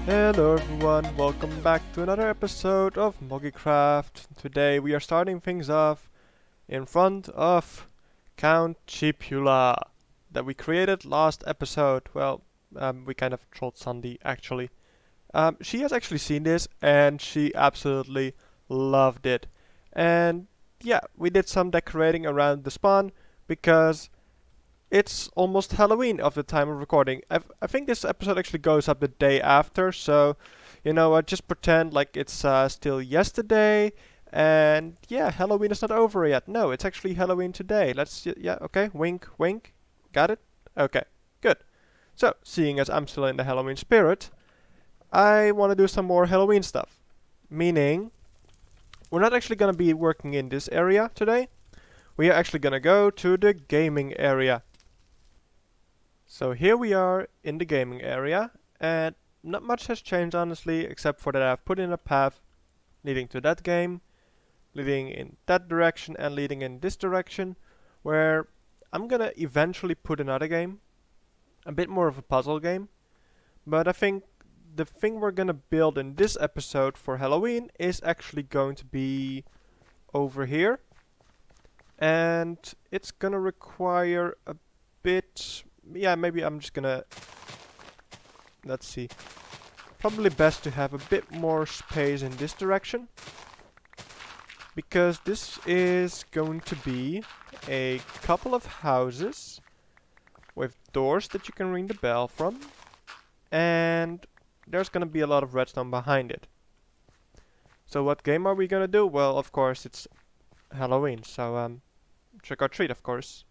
Hello everyone, welcome back to another episode of Moggycraft. Today we are starting things off in front of Count Chipula that we created last episode. We kind of trolled Sandy actually. She has actually seen this and she absolutely loved it. And yeah, we did some decorating around the spawn because it's almost Halloween of the time of recording. I think this episode actually goes up the day after, so you know what, just pretend like it's still yesterday. And yeah, Halloween is not over yet. No, it's actually Halloween today. Yeah, okay, wink, wink. Got it? Okay, good. So, seeing as I'm still in the Halloween spirit, I want to do some more Halloween stuff. Meaning, we're not actually going to be working in this area today. We are actually going to go to the gaming area. So here we are in the gaming area, and not much has changed honestly, except for that I've put in a path leading to that game, leading in that direction, and leading in this direction, where I'm gonna eventually put another game, a bit more of a puzzle game. But I think the thing we're gonna build in this episode for Halloween is actually going to be over here, and it's gonna require a bit. Yeah, maybe I'm just gonna, let's see, probably best to have a bit more space in this direction, because this is going to be a couple of houses with doors that you can ring the bell from, and there's gonna be a lot of redstone behind it. So what game are we gonna do? Well, of course it's Halloween, so trick or treat, of course.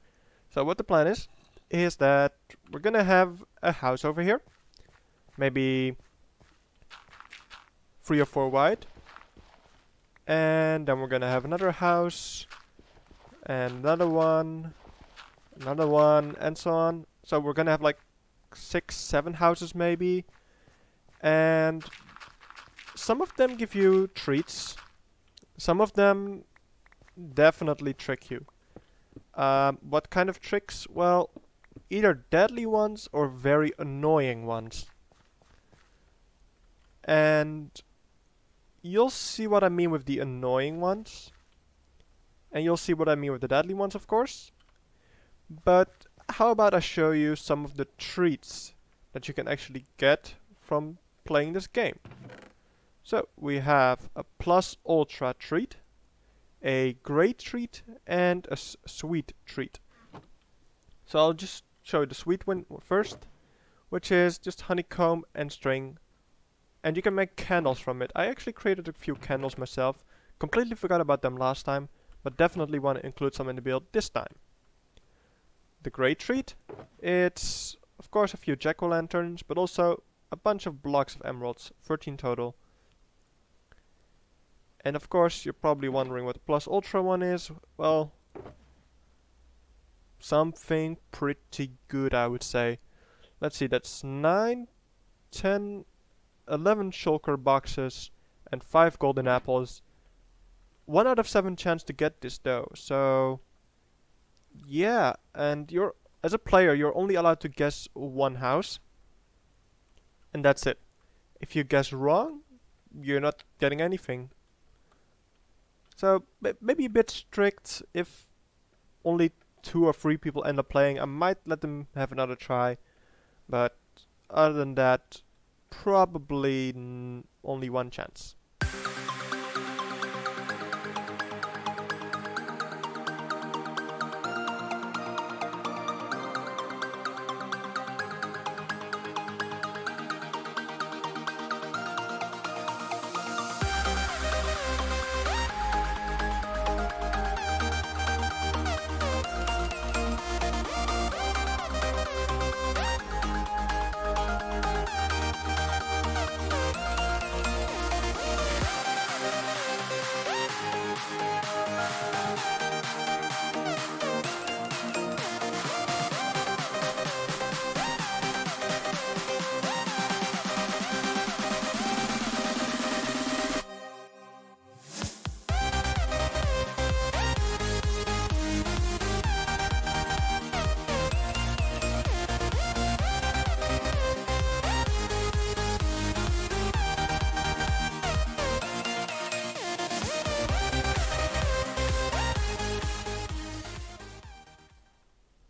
So what the plan is that we're gonna have a house over here, maybe 3 or 4 wide, and then we're gonna have another house, and another one, and so on. So we're gonna have like 6, 7 houses maybe, and some of them give you treats, some of them definitely trick you. What kind of tricks? Well, either deadly ones or very annoying ones. And you'll see what I mean with the annoying ones. And you'll see what I mean with the deadly ones, of course. But how about I show you some of the treats that you can actually get from playing this game. So we have a plus ultra treat, a great treat, and a sweet treat. So I'll just show you the sweet one first, which is just honeycomb and string, and you can make candles from it. I actually created a few candles myself, completely forgot about them last time, but definitely want to include some in the build this time. The great treat, it's of course a few jack-o'-lanterns, but also a bunch of blocks of emeralds, 13 total. And of course you're probably wondering what the plus ultra one is. Well, something pretty good, I would say. Let's see, that's 9, 10, 11 shulker boxes and 5 golden apples. 1 out of 7 chance to get this though, so yeah, and as a player you're only allowed to guess 1 house, and that's it. If you guess wrong, you're not getting anything. So maybe a bit strict. If only 2 or 3 people end up playing, I might let them have another try, but other than that, probably only 1 chance.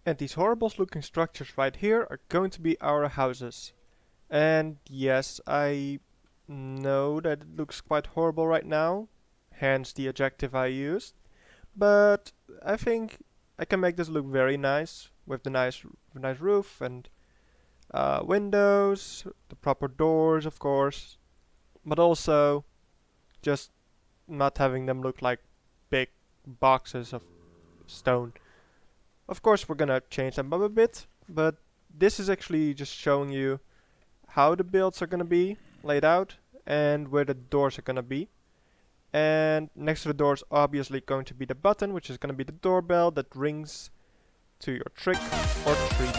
And these horrible looking structures right here are going to be our houses. And yes, I know that it looks quite horrible right now, hence the adjective I used. But I think I can make this look very nice with the nice roof and windows, the proper doors, of course, but also just not having them look like big boxes of stone. Of course, we're gonna change them up a bit, but this is actually just showing you how the builds are gonna be laid out and where the doors are gonna be. And next to the door is obviously going to be the button, which is gonna be the doorbell that rings to your trick or treat.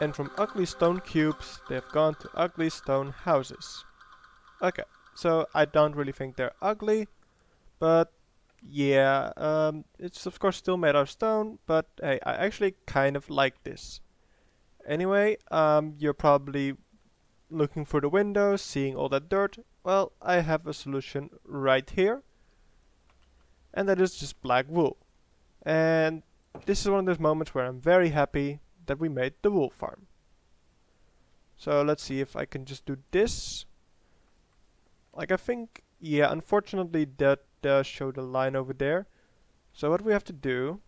And from ugly stone cubes, they've gone to ugly stone houses. Okay, so I don't really think they're ugly, but yeah, it's of course still made out of stone, but hey, I actually kind of like this. Anyway, you're probably looking for the windows, seeing all that dirt. Well, I have a solution right here, and that is just black wool. And this is one of those moments where I'm very happy that we made the wool farm. So let's see if I can just do this. Like I think, yeah, unfortunately that does show the line over there. So what we have to do,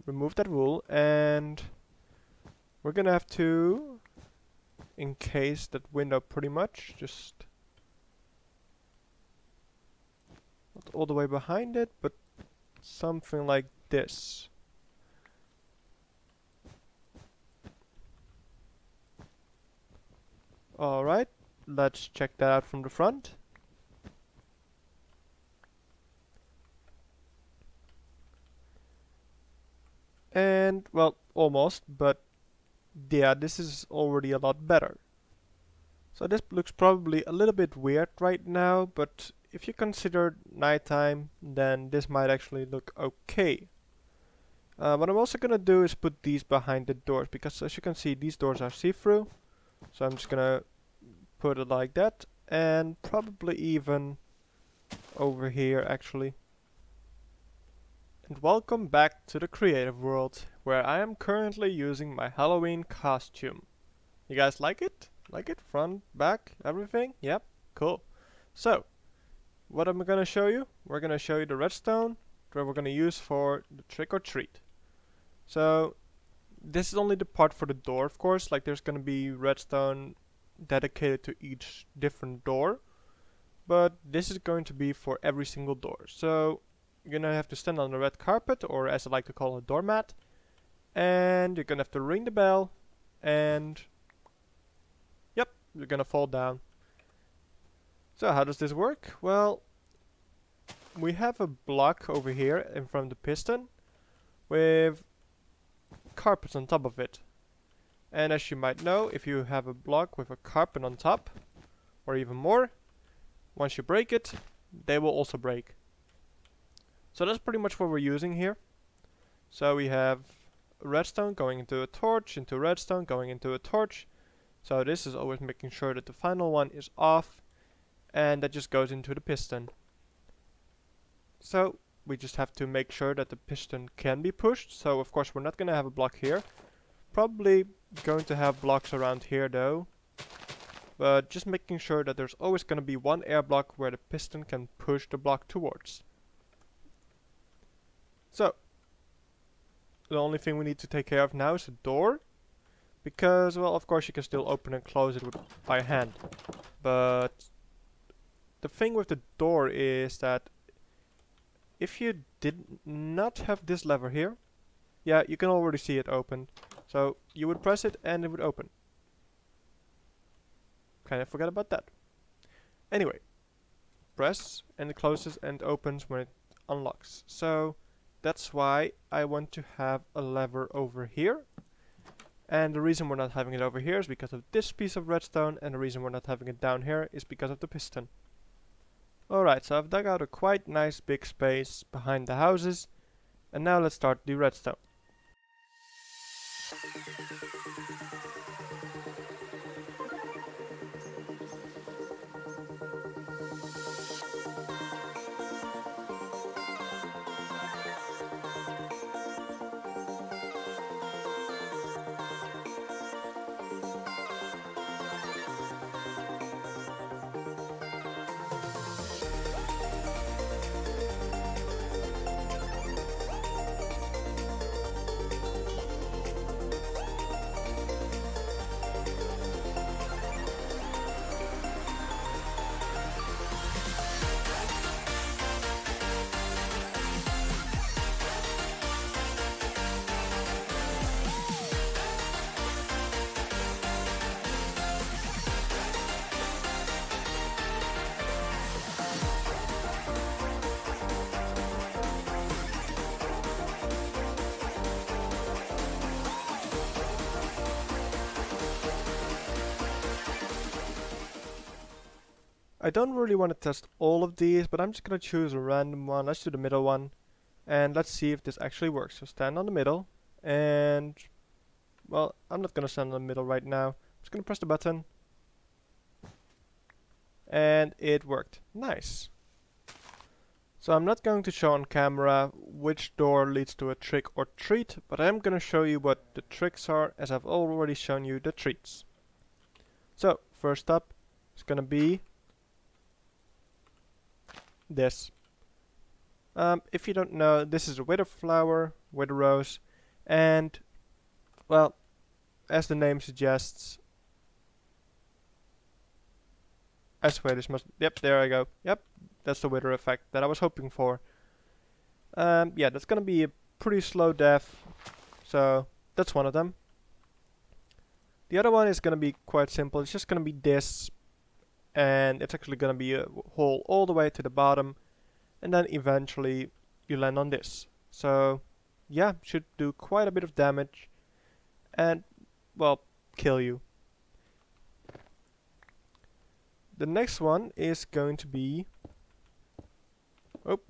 remove that wool, and we're gonna have to encase that window pretty much, just not all the way behind it, but something like this. Alright, let's check that out from the front. And, well, almost, but yeah, this is already a lot better. So this looks probably a little bit weird right now, but if you consider nighttime, then this might actually look okay. What I'm also gonna do is put these behind the doors, because as you can see, these doors are see-through. So I'm just gonna put it like that, and probably even over here actually. And welcome back to the creative world, where I am currently using my Halloween costume. You guys like it? Like it? Front, back, everything? Yep, cool. So, what am I gonna show you? We're gonna show you the redstone that we're gonna use for the trick or treat. So, this is only the part for the door, of course. Like, there's gonna be redstone dedicated to each different door, but this is going to be for every single door. So, you're gonna have to stand on the red carpet, or as I like to call it, doormat, and you're gonna have to ring the bell, and yep, you're gonna fall down. So how does this work? Well, we have a block over here in front of the piston with carpets on top of it. And as you might know, if you have a block with a carpet on top, or even more, once you break it, they will also break. So that's pretty much what we're using here. So we have redstone going into a torch, into redstone going into a torch. So this is always making sure that the final one is off, and that just goes into the piston. So we just have to make sure that the piston can be pushed. So of course we're not going to have a block here. Probably going to have blocks around here though. But just making sure that there's always going to be one air block where the piston can push the block towards. So the only thing we need to take care of now is the door. Because, well, of course you can still open and close it by hand. But the thing with the door is that if you did not have this lever here, yeah, you can already see it open. So you would press it and it would open. Kind of forgot about that. Anyway, press and it closes and opens when it unlocks. So that's why I want to have a lever over here. And the reason we're not having it over here is because of this piece of redstone, and the reason we're not having it down here is because of the piston. Alright, so I've dug out a quite nice big space behind the houses, and now let's start the redstone. I don't really want to test all of these, but I'm just gonna choose a random one. Let's do the middle one, and let's see if this actually works. So stand on the middle, and well, I'm not gonna stand on the middle right now. I'm just gonna press the button, and it worked. Nice. So I'm not going to show on camera which door leads to a trick or treat, but I am gonna show you what the tricks are, as I've already shown you the treats. So first up is gonna be this. If you don't know, this is a wither flower, wither rose, and well, as the name suggests, I swear this must, yep, there I go, yep, that's the wither effect that I was hoping for. Yeah, that's gonna be a pretty slow death, so that's one of them. The other one is gonna be quite simple. It's just gonna be this, and it's actually gonna be a hole all the way to the bottom, and then eventually you land on this. So yeah, should do quite a bit of damage, and well, kill you. The next one is going to be, oh,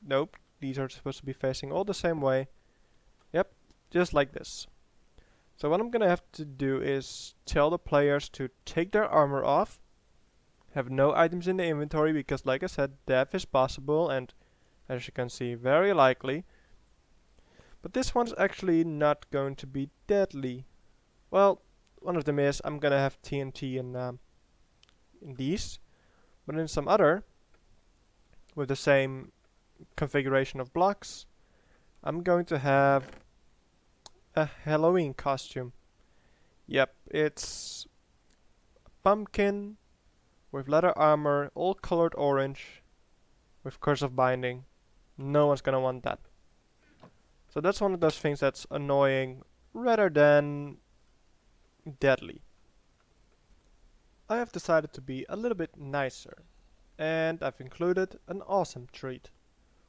nope, these are supposed to be facing all the same way. Yep, just like this. So what I'm gonna have to do is tell the players to take their armor off, have no items in the inventory because, like I said, death is possible and, as you can see, very likely. But this one's actually not going to be deadly. Well, one of them is I'm gonna have TNT in these, but in some other, with the same configuration of blocks, I'm going to have a Halloween costume. Yep, it's a pumpkin with leather armor, all colored orange, with cursive binding. No one's gonna want that. So that's one of those things that's annoying rather than deadly. I have decided to be a little bit nicer, and I've included an awesome treat,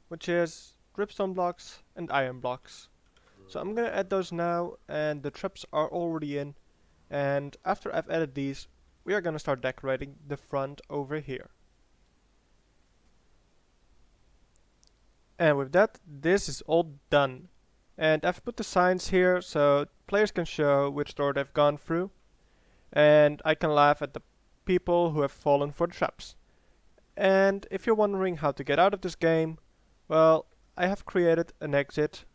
which is dripstone blocks and iron blocks. So I'm gonna add those now, and the traps are already in, and after I've added these, we are gonna start decorating the front over here. And with that, this is all done. And I've put the signs here so players can show which door they've gone through, and I can laugh at the people who have fallen for the traps. And if you're wondering how to get out of this game, well, I have created an exit.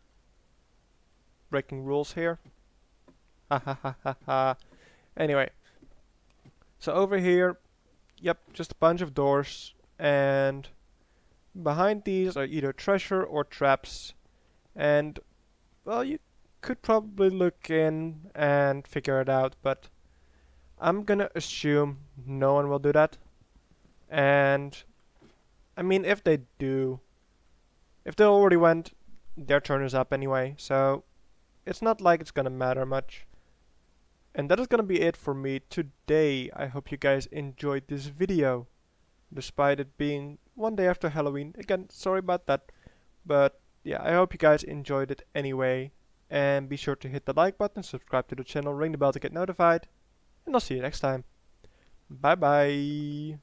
Breaking rules here. Ha ha ha ha ha. Anyway, so over here, yep, just a bunch of doors, and behind these are either treasure or traps, and well, you could probably look in and figure it out, but I'm gonna assume no one will do that. And I mean, if they do, if they already went, their turn is up anyway, so it's not like it's gonna matter much. And that is gonna be it for me today. I hope you guys enjoyed this video, despite it being one day after Halloween. Again, sorry about that, but yeah, I hope you guys enjoyed it anyway. And be sure to hit the like button, subscribe to the channel, ring the bell to get notified, and I'll see you next time. Bye bye.